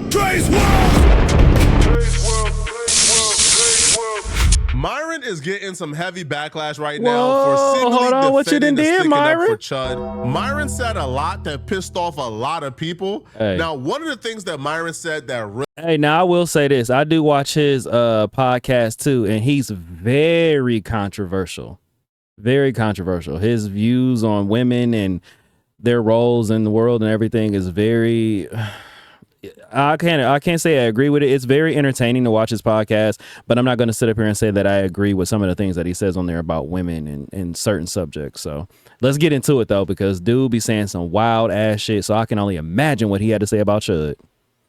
Dre's World. Myron is getting some heavy backlash right Whoa, now for seemingly hold on, what you done defending and did, sticking up Myron? for Chud. Myron said a lot that pissed off a lot of people. Hey. Now, one of the things that Myron said that really Hey, now I will say this. I do watch his podcast too, and he's very controversial. Very controversial. His views on women and their roles in the world and everything is very I can't say I agree with it. It's very entertaining to watch his podcast, but I'm not going to sit up here and say that I agree with some of the things that he says on there about women and certain subjects. So let's get into it though, because dude be saying some wild ass shit. So I can only imagine what he had to say about Chud.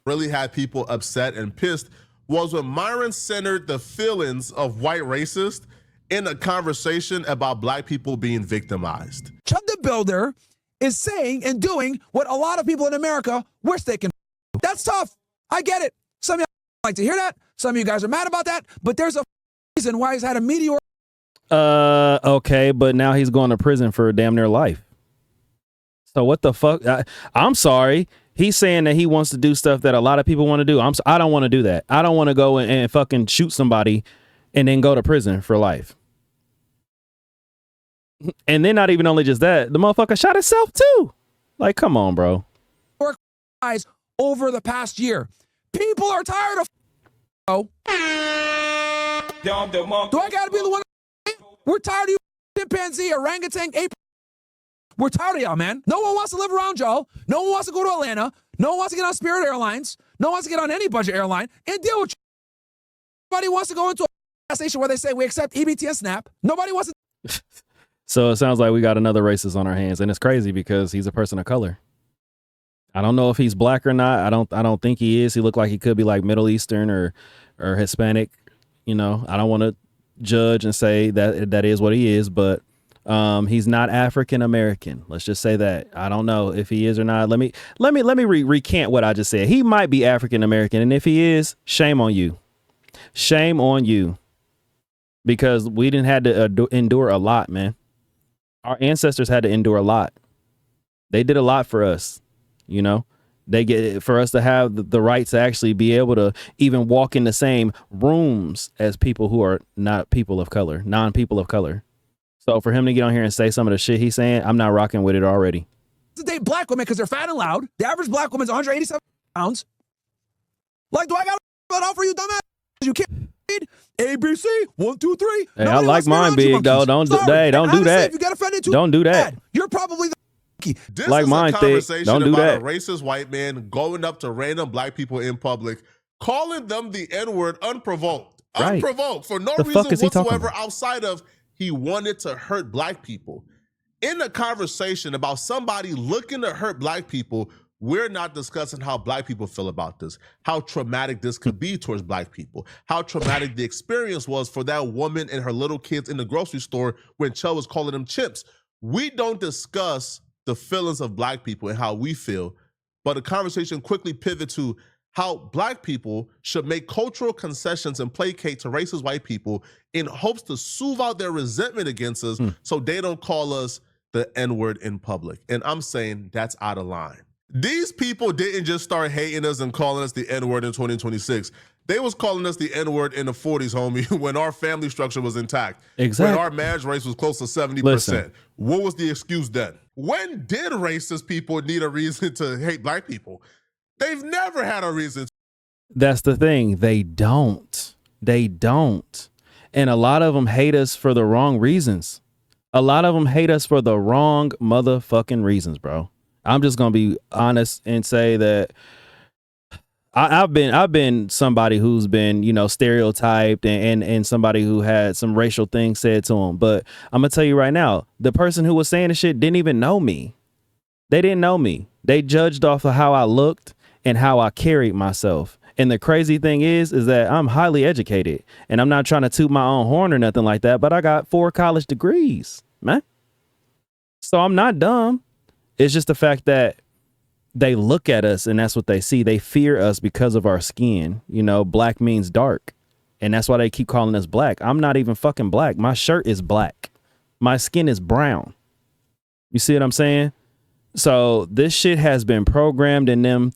really had people upset and pissed was when Myron centered the feelings of white racists in a conversation about black people being victimized. Chud the Builder is saying and doing what a lot of people in America wish they can. That's tough. I get it. Some of you like to hear that. Some of you guys are mad about that. But there's a reason why he's had a meteor. Okay, but now he's going to prison for damn near life. So what the fuck? I'm sorry. He's saying that he wants to do stuff that a lot of people want to do. I don't want to do that. I don't want to go and fucking shoot somebody and then go to prison for life. And then not even only just that, the motherfucker shot himself too. Like, come on, bro. Eyes over the past year. People are tired of. Do I gotta be the one? We're tired of you, chimpanzee, orangutan, ape. We're tired of y'all, man. No one wants to live around y'all. No one wants to go to Atlanta. No one wants to get on Spirit Airlines. No one wants to get on any budget airline and deal with you. Nobody wants to go into a gas station where they say we accept EBT and SNAP. Nobody wants to. So it sounds like we got another racist on our hands, and it's crazy because he's a person of color. I don't know if he's black or not. I don't think he is. He looked like he could be like Middle Eastern or Hispanic. You know, I don't want to judge and say that is what he is, but he's not African American. Let's just say that. I don't know if he is or not. Let me recant what I just said. He might be African American, and if he is, shame on you. Shame on you, because we didn't had to endure a lot, man. Our ancestors had to endure a lot. They did a lot for us. You know, they get for us to have the right to actually be able to even walk in the same rooms as people who are not people of color, non-people of color. So for him to get on here and say some of the shit he's saying, I'm not rocking with it already. To date black women because they're fat and loud. The average black woman's 187 pounds. Like, do I got to out for you, dumbass? You can't read ABC 1, 2, 3. Hey, I like mine big though. Don't do that. If you get offended too, don't do that. bad. You're probably the. This like is mine a conversation don't do about that. a racist white man going up to random black people in public, calling them the N-word unprovoked. Right. Unprovoked for no The reason fuck is he talking whatsoever about? outside of he wanted to hurt black people. In a conversation about somebody looking to hurt black people, we're not discussing how black people feel about this, how traumatic this could be towards black people, how traumatic the experience was for that woman and her little kids in the grocery store when Chud was calling them chimps. We don't discuss the feelings of black people and how we feel, but the conversation quickly pivot to how black people should make cultural concessions and placate to racist white people in hopes to soothe out their resentment against us so they don't call us the N-word in public. And I'm saying that's out of line. These people didn't just start hating us and calling us the N-word in 2026. They was calling us the N-word in the 40s, homie, when our family structure was intact. Exactly. When our marriage rates was close to 70%. Listen. What was the excuse then? When did racist people need a reason to hate black people? They've never had a reason. That's the thing. They don't. They don't. And a lot of them hate us for the wrong reasons. A lot of them hate us for the wrong motherfucking reasons, bro. I'm just going to be honest and say that I've been somebody who's been, you know, stereotyped and somebody who had some racial things said to him. But I'm going to tell you right now, the person who was saying the shit didn't even know me. They didn't know me. They judged off of how I looked and how I carried myself. And the crazy thing is that I'm highly educated, and I'm not trying to toot my own horn or nothing like that, but I got 4 college degrees, man. So I'm not dumb. It's just the fact that they look at us and that's what they see. They fear us because of our skin. You know, black means dark, and that's why they keep calling us black. I'm not even fucking black. My shirt is black. My skin is brown. You see what I'm saying? So this shit has been programmed in them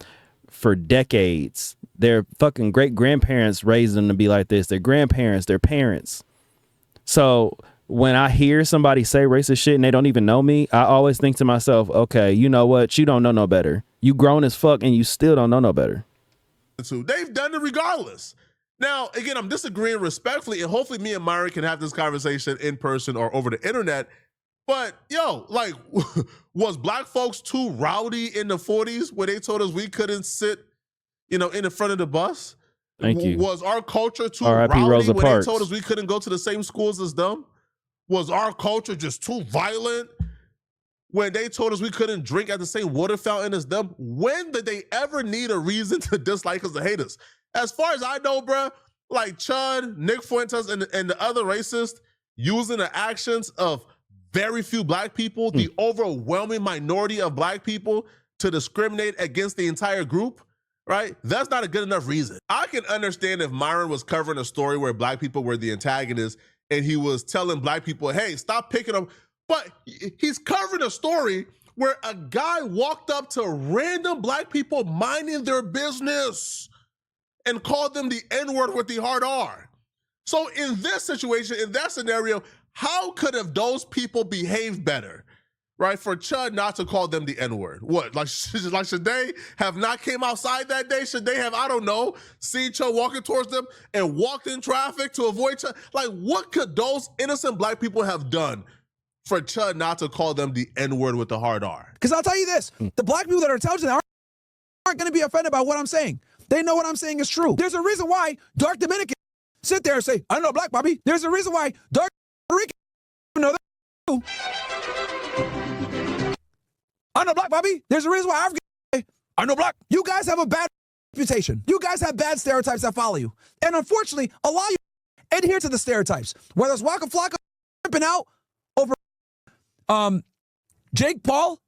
for decades. Their fucking great grandparents raised them to be like this. Their grandparents, their parents. So when I hear somebody say racist shit and they don't even know me, I always think to myself, okay, you know what? You don't know no better. You grown as fuck and you still don't know no better. They've done it regardless. Now, again, I'm disagreeing respectfully, and hopefully me and Myron can have this conversation in person or over the internet. But, yo, like, was black folks too rowdy in the 40s where they told us we couldn't sit, in the front of the bus? Thank you. Was our culture too R.I.P. rowdy Rosa when Parks. they told us we couldn't go to the same schools as them? Was our culture just too violent when they told us we couldn't drink at the same water fountain as them? When did they ever need a reason to dislike us, to hate us? As far as I know, bruh, like Chud, Nick Fuentes, and the other racists using the actions of very few black people, the overwhelming minority of black people, to discriminate against the entire group, right? That's not a good enough reason. I can understand if Myron was covering a story where black people were the antagonists and he was telling black people, hey, stop picking them. But he's covering a story where a guy walked up to random black people minding their business and called them the N-word with the hard R. So in this situation, in that scenario, how could have those people behaved better, right? For Chud not to call them the N-word. What, like should they have not came outside that day? Should they have, I don't know, seen Chud walking towards them and walked in traffic to avoid Chud? Like, what could those innocent black people have done for Chud not to call them the N-word with the hard R? Because I'll tell you this, the black people that are intelligent aren't going to be offended by what I'm saying. They know what I'm saying is true. There's a reason why dark Dominicans sit there and say, I know black, Bobby. There's a reason why dark Puerto Rican know that too. I know black, Bobby. There's a reason why African say, I know black. You guys have a bad reputation. You guys have bad stereotypes that follow you. And unfortunately, a lot of you adhere to the stereotypes. Whether it's Waka Flocka flipping out over Jake Paul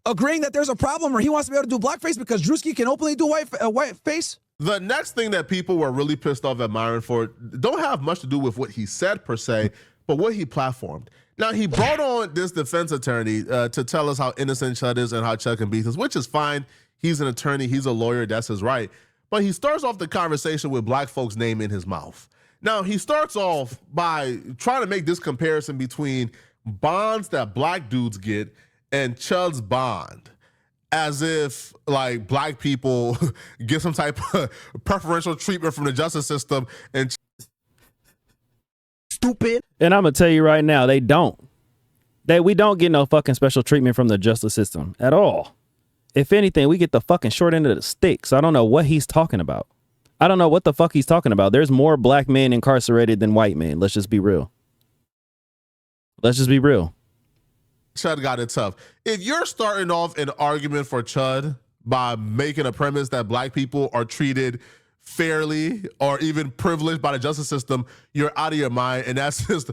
agreeing that there's a problem or he wants to be able to do blackface because Drewski can openly do white face. The next thing that people were really pissed off at Myron for don't have much to do with what he said per se, but what he platformed. Now, he brought on this defense attorney to tell us how innocent Chud is and how Chud can beat us, which is fine. He's an attorney. He's a lawyer. That's his right. But he starts off the conversation with black folks' name in his mouth. Now, he starts off by trying to make this comparison between bonds that black dudes get and Chud's bond, as if like black people get some type of preferential treatment from the justice system and stupid. And I'm gonna tell you right now, they don't. We don't get no fucking special treatment from the justice system at all. If anything, we get the fucking short end of the stick. So I don't know what he's talking about. I don't know what the fuck he's talking about. There's more black men incarcerated than white men. Let's just be real. Let's just be real. Chud got it tough. If you're starting off an argument for Chud by making a premise that black people are treated fairly or even privileged by the justice system, you're out of your mind. And that's just,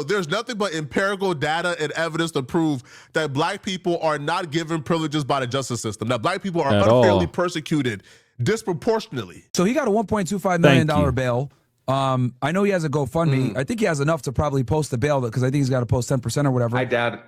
there's nothing but empirical data and evidence to prove that black people are not given privileges by the justice system. That black people are unfairly persecuted disproportionately. So he got a $1.25 million bail. I know he has a GoFundMe. I think he has enough to probably post the bail because I think he's got to post 10% or whatever. I doubt it.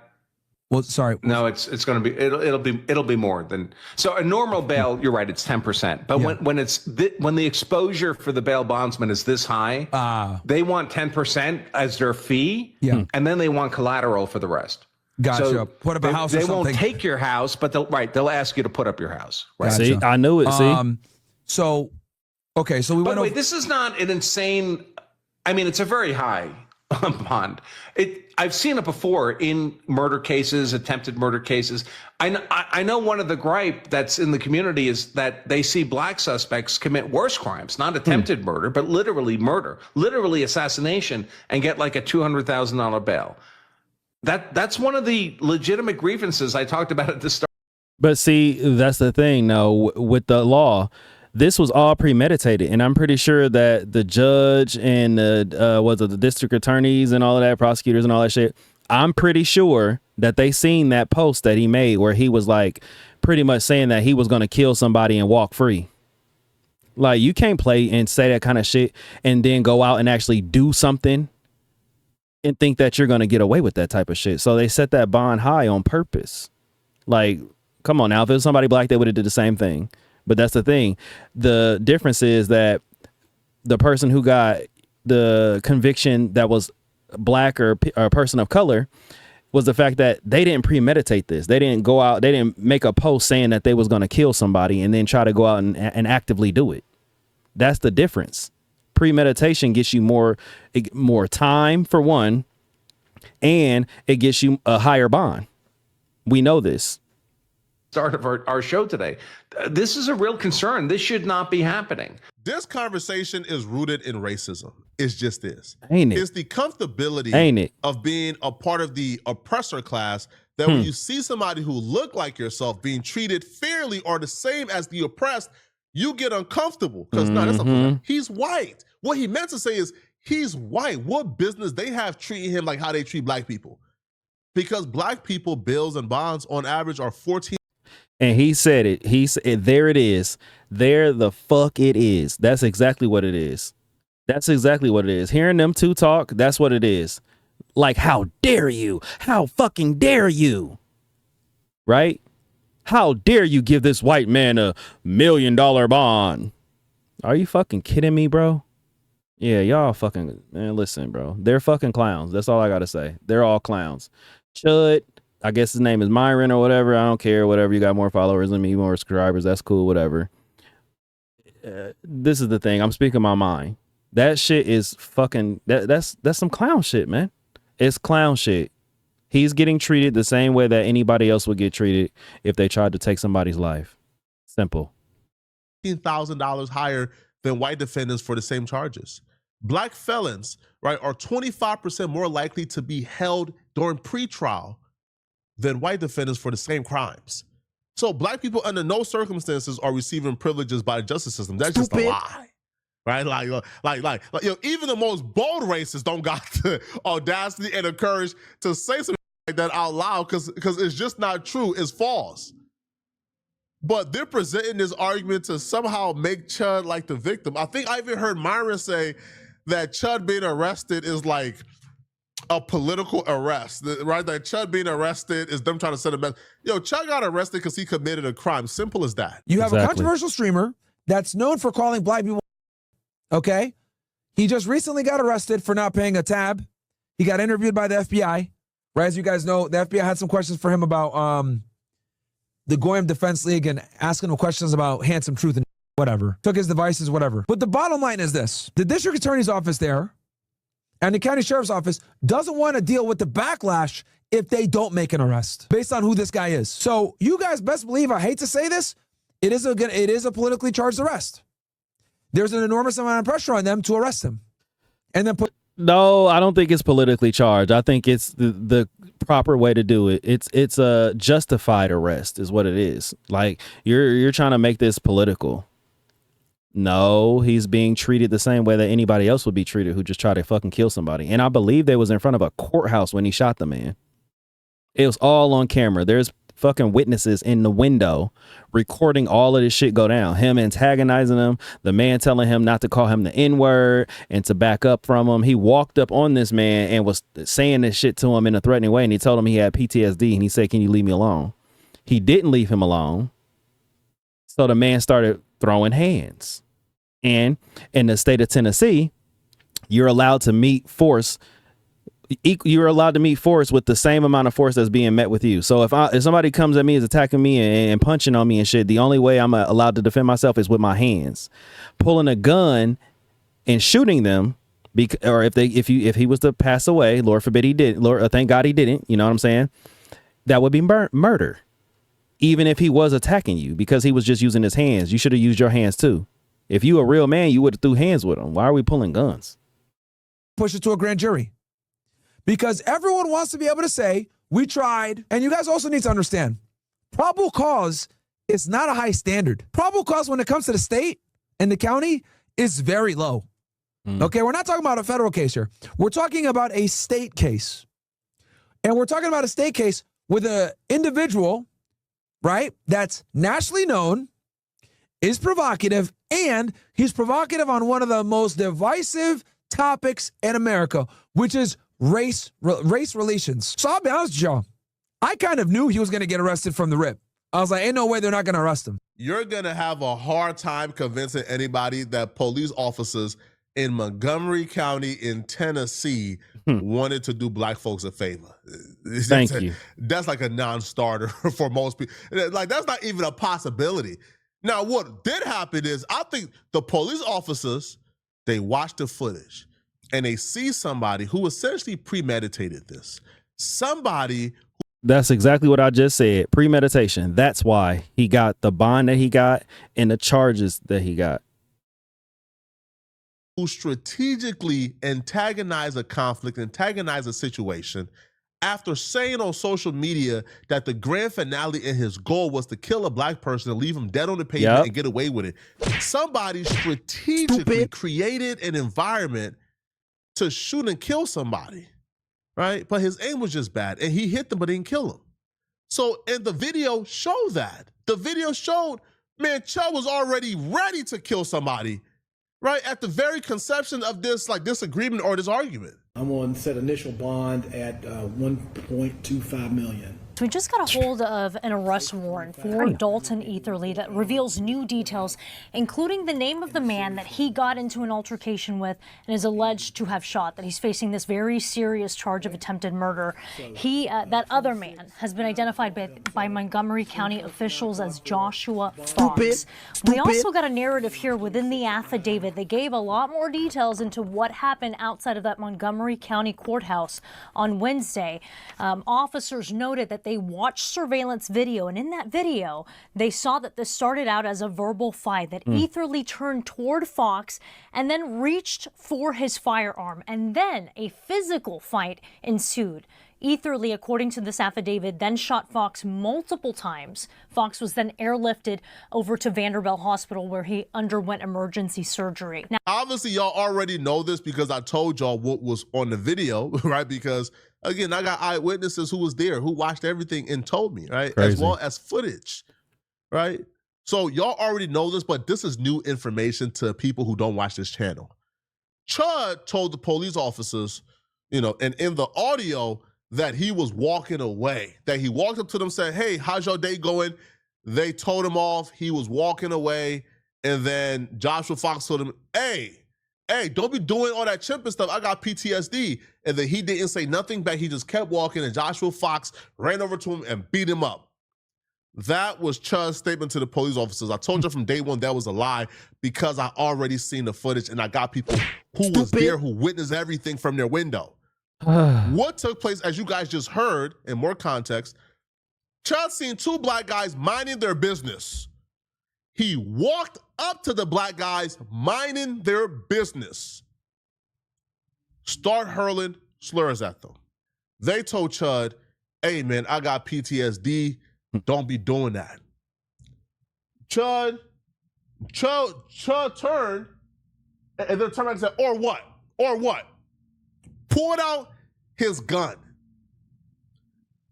Well, sorry. No, it's going to be it'll be more than so a normal bail. You're right, it's 10%. But when the exposure for the bail bondsman is this high, they want 10% as their fee, and then they want collateral for the rest. Gotcha. So put up a house. They won't take your house, but they'll ask you to put up your house. Right. Gotcha. See, I knew it. See, so okay, so we By went. the way, this is not an insane. I mean, it's a very high bond. I've seen it before in murder cases, attempted murder cases. I know one of the gripe that's in the community is that they see black suspects commit worse crimes, not attempted murder, but literally murder, literally assassination, and get like a $200,000 bail. That's one of the legitimate grievances I talked about at the start. but see, that's the thing. No, with the law, this was all premeditated, and I'm pretty sure that the judge and the district attorneys and all of that, prosecutors and all that shit, I'm pretty sure that they seen that post that he made where he was like pretty much saying that he was going to kill somebody and walk free. Like, you can't play and say that kind of shit and then go out and actually do something and think that you're going to get away with that type of shit. So they set that bond high on purpose. Like, come on now, if it was somebody black, they would have did the same thing. But that's the thing. The difference is that the person who got the conviction that was black or a person of color was the fact that they didn't premeditate this. They didn't go out, they didn't make a post saying that they was going to kill somebody and then try to go out and actively do it. That's the difference. Premeditation gets you more time for one, and it gets you a higher bond. We know this. Start of our show today. This is a real concern. This should not be happening. This conversation is rooted in racism. It's just this. Ain't it? It's the comfortability Ain't it? of being a part of the oppressor class that when you see somebody who look like yourself being treated fairly or the same as the oppressed, you get uncomfortable. Because no, that's not, he's white. What he meant to say is he's white. What business they have treating him like how they treat black people? Because black people bills and bonds on average are 14. And he said it. He said, there it is. There the fuck it is. That's exactly what it is. That's exactly what it is. Hearing them two talk, that's what it is. Like, how dare you? How fucking dare you? Right? How dare you give this white man $1 million bond? Are you fucking kidding me, bro? Yeah, y'all fucking, man, listen, bro. They're fucking clowns. That's all I gotta say. They're all clowns. Chud, I guess his name is Myron or whatever. I don't care. Whatever. You got more followers than me, more subscribers. That's cool. Whatever. This is the thing. I'm speaking my mind. That shit is fucking, that's some clown shit, man. It's clown shit. He's getting treated the same way that anybody else would get treated if they tried to take somebody's life. Simple. $15,000 higher than white defendants for the same charges. Black felons, right, are 25% more likely to be held during pretrial than white defendants for the same crimes. So black people under no circumstances are receiving privileges by the justice system. That's just a lie. Right? Like, you know, even the most bold racists don't got the audacity and the courage to say something like that out loud because it's just not true. It's false. But they're presenting this argument to somehow make Chud like the victim. I think I even heard Myron say that Chud being arrested is like a political arrest, right? That Chud being arrested is them trying to send a message. Yo, Chud got arrested because he committed a crime. Simple as that. You have a controversial streamer that's known for calling black people, okay? He just recently got arrested for not paying a tab. He got interviewed by the FBI, right? As you guys know, the FBI had some questions for him about the Goyim Defense League and asking him questions about handsome truth and whatever. Took his devices, whatever. But the bottom line is this. The district attorney's office there and the county sheriff's office doesn't want to deal with the backlash if they don't make an arrest based on who this guy is. So you guys best believe, I hate to say this, it is a politically charged arrest. There's an enormous amount of pressure on them to arrest him and then put. No, I don't think it's politically charged. I think it's the proper way to do it. It's a justified arrest is what it is. Like you're trying to make this political. No, he's being treated the same way that anybody else would be treated who just tried to fucking kill somebody. And I believe they was in front of a courthouse when he shot the man. It was all on camera. There's fucking witnesses in the window recording all of this shit go down. Him antagonizing him, the man telling him not to call him the N-word and to back up from him. He walked up on this man and was saying this shit to him in a threatening way. And he told him he had PTSD and he said, "Can you leave me alone?" He didn't leave him alone. So the man started throwing hands. And in the state of Tennessee, you're allowed to meet force. You're allowed to meet force with the same amount of force that's being met with you. So if somebody comes at me, is attacking me and punching on me and shit, the only way I'm allowed to defend myself is with my hands. Pulling a gun and shooting them, or if he was to pass away, Lord forbid he did. Lord, thank God he didn't. You know what I'm saying? That would be murder, even if he was attacking you because he was just using his hands. You should have used your hands too. If you a real man, you would have threw hands with him. Why are we pulling guns? Push it to a grand jury. Because everyone wants to be able to say, we tried. And you guys also need to understand, probable cause is not a high standard. Probable cause when it comes to the state and the county is very low. Okay, we're not talking about a federal case here. We're talking about a state case. And we're talking about a state case with an individual, right, that's nationally known, is provocative, and he's provocative on one of the most divisive topics in America, which is race relations. So I'll be honest with y'all. I kind of knew he was going to get arrested from the rip. I was like, ain't no way they're not going to arrest him. you're going to have a hard time convincing anybody that police officers in Montgomery County in Tennessee wanted to do black folks a favor. Thank you. That's like a non-starter for most people. Like, that's not even a possibility. Now, what did happen is, I think the police officers, they watched the footage and they see somebody who essentially premeditated this. Somebody. That's exactly what I just said. Premeditation. That's why he got the bond that he got and the charges that he got. Who strategically antagonize a conflict, antagonize a situation, after saying on social media that the grand finale and his goal was to kill a black person and leave him dead on the pavement and get away with it. Somebody strategically created an environment to shoot and kill somebody, right? But his aim was just bad, and he hit them but didn't kill him. So, and the video showed that. The video showed, man, Chud was already ready to kill somebody, right, at the very conception of this, like, disagreement or this argument. I'm on set initial bond at $1.25 million. So we just got a hold of an arrest warrant for Dalton Etherly that reveals new details, including the name of the man that he got into an altercation with and is alleged to have shot, that he's facing this very serious charge of attempted murder. That other man has been identified by Montgomery County officials as Joshua Fox. We also got a narrative here within the affidavit. They gave a lot more details into what happened outside of that Montgomery County courthouse on Wednesday. Officers noted that they watched surveillance video, and in that video, they saw that this started out as a verbal fight, that Etherly turned toward Fox and then reached for his firearm, and then a physical fight ensued. Etherly, according to this affidavit, then shot Fox multiple times. Fox was then airlifted over to Vanderbilt Hospital, where he underwent emergency surgery. Now, obviously, y'all already know this because I told y'all what was on the video, right? Because, again, I got eyewitnesses who was there, who watched everything and told me, right? Crazy. As well as footage, right? So y'all already know this, but this is new information to people who don't watch this channel. Chud told the police officers, and in the audio, that he was walking away, that he walked up to them, said, "Hey, how's your day going?" They told him off. He was walking away. And then Joshua Fox told him, hey, don't be doing all that chimping stuff. I got PTSD. And then he didn't say nothing back. He just kept walking, and Joshua Fox ran over to him and beat him up. That was Chud's statement to the police officers. I told you from day one that was a lie because I already seen the footage and I got people who was there who witnessed everything from their window. What took place, as you guys just heard, in more context, Chud seen two black guys minding their business. He walked up to the black guys minding their business, start hurling slurs at them. They told Chud, "Hey man, I got PTSD. Don't be doing that." Chud turned and then turned around and said, "Or what? Or what?" Pulled out his gun,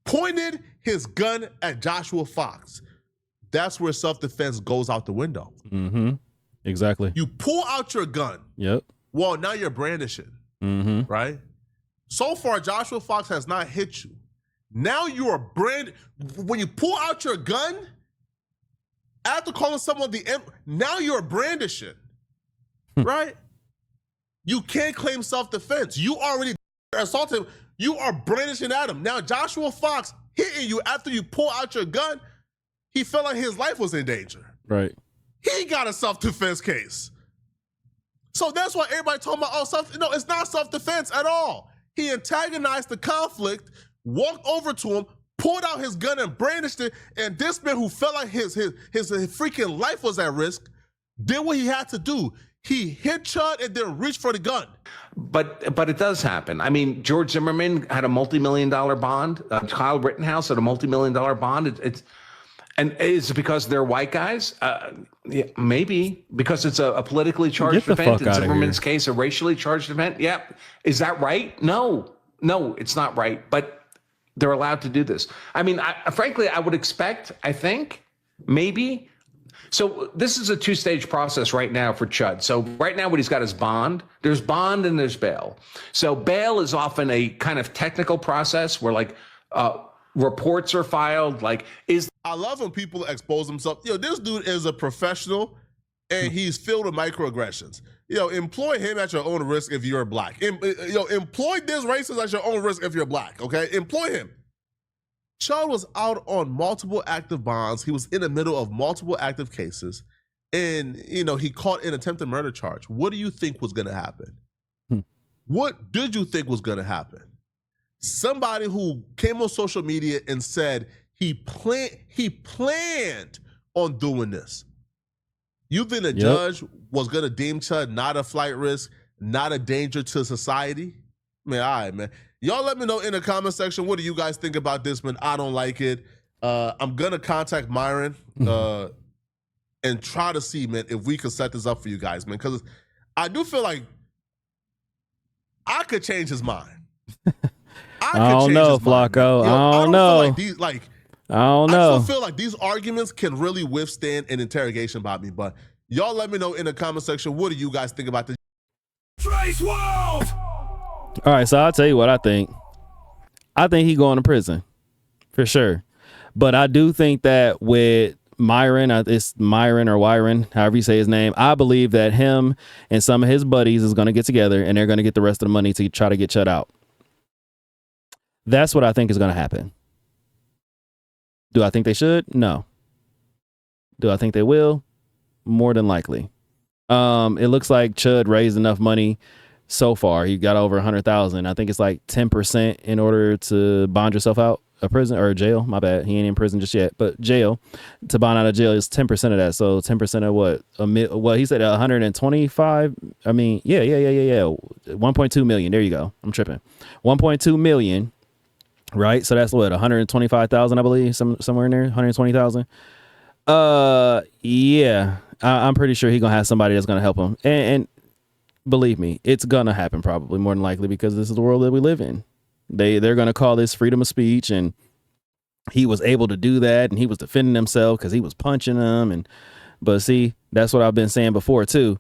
pointed his gun at Joshua Fox. That's where self-defense goes out the window. Mm-hmm. Exactly. You pull out your gun. Yep. Well, now you're brandishing, right? So far, Joshua Fox has not hit you. Now you are when you pull out your gun, after calling someone now you're brandishing, right? You can't claim self-defense. You already assaulted him. You are brandishing at him. Now Joshua Fox hitting you after you pull out your gun, he felt like his life was in danger. Right. He got a self-defense case. So that's why everybody talking about, no, it's not self-defense at all. He antagonized the conflict, walked over to him, pulled out his gun and brandished it, and this man who felt like his freaking life was at risk did what he had to do. He hit Chud and then reached for the gun. But it does happen. I mean, George Zimmerman had a multi-million-dollar bond. Kyle Rittenhouse had a multi-million-dollar bond. And is it because they're white guys? Yeah, maybe because it's a politically charged event. In Zimmerman's case, a racially charged event. Yeah, is that right? No, it's not right. But they're allowed to do this. I mean, frankly, I would expect. I think maybe. So this is a two-stage process right now for Chud. So right now what he's got is bond. There's bond and there's bail. So bail is often a kind of technical process where, like, reports are filed? Like, is I love when people expose themselves. This dude is a professional and he's filled with microaggressions. Employ him at your own risk if you're black. Employ this racist at your own risk if you're black, okay? Employ him. Chud was out on multiple active bonds. He was in the middle of multiple active cases. And, he caught an attempted murder charge. What do you think was going to happen? What did you think was going to happen? Somebody who came on social media and said he planned on doing this. You think the judge was going to deem Chud not a flight risk, not a danger to society? Man, all right, man. Y'all let me know in the comment section, what do you guys think about this, man? I don't like it. I'm going to contact Myron and try to see, man, if we can set this up for you guys, man, because I do feel like I could change his mind. I don't know, Flacco. I don't know. I don't know. I just feel like these arguments can really withstand an interrogation by me. But y'all let me know in the comment section, what do you guys think about this? DRE'S World! All right, so I'll tell you what I think. I think he going to prison for sure. But I do think that with Myron, it's Myron or Wyron, however you say his name, I believe that him and some of his buddies is going to get together and they're going to get the rest of the money to try to get Chud out. That's what I think is going to happen. Do I think they should? No. Do I think they will? More than likely. It looks like Chud raised enough money so far. He got over 100,000. I think it's like 10% in order to bond yourself out of prison or jail. My bad. He ain't in prison just yet, but jail, to bond out of jail is 10% of that. So 10% of what? Well, he said 125. I mean, yeah. 1.2 million. There you go. I'm tripping. 1.2 million. Right. So that's what, 125,000, I believe, somewhere in there, 120,000. Yeah, I'm pretty sure he's going to have somebody that's going to help him. And believe me, it's going to happen probably more than likely because this is the world that we live in. They're going to call this freedom of speech. And he was able to do that. And he was defending himself because he was punching them. But see, that's what I've been saying before, too.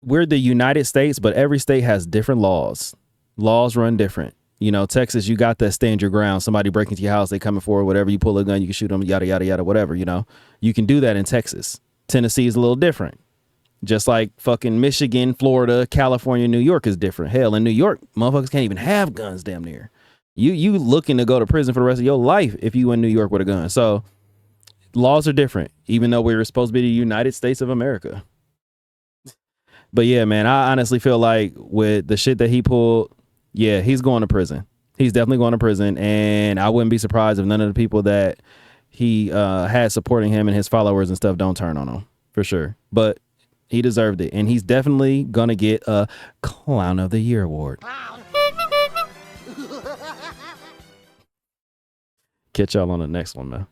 We're the United States, but every state has different laws. Laws run different. Texas, you got that stand your ground. Somebody breaking into your house, they coming forward, whatever. You pull a gun, you can shoot them, yada, yada, yada, whatever, You can do that in Texas. Tennessee is a little different. Just like fucking Michigan, Florida, California, New York is different. Hell, in New York, motherfuckers can't even have guns damn near. You looking to go to prison for the rest of your life if you in New York with a gun. So laws are different, even though we're supposed to be the United States of America. But yeah, man, I honestly feel like with the shit that he pulled, yeah, he's going to prison. He's definitely going to prison. And I wouldn't be surprised if none of the people that he had supporting him and his followers and stuff don't turn on him, for sure. But he deserved it. And he's definitely going to get a Clown of the Year award. Catch y'all on the next one, man.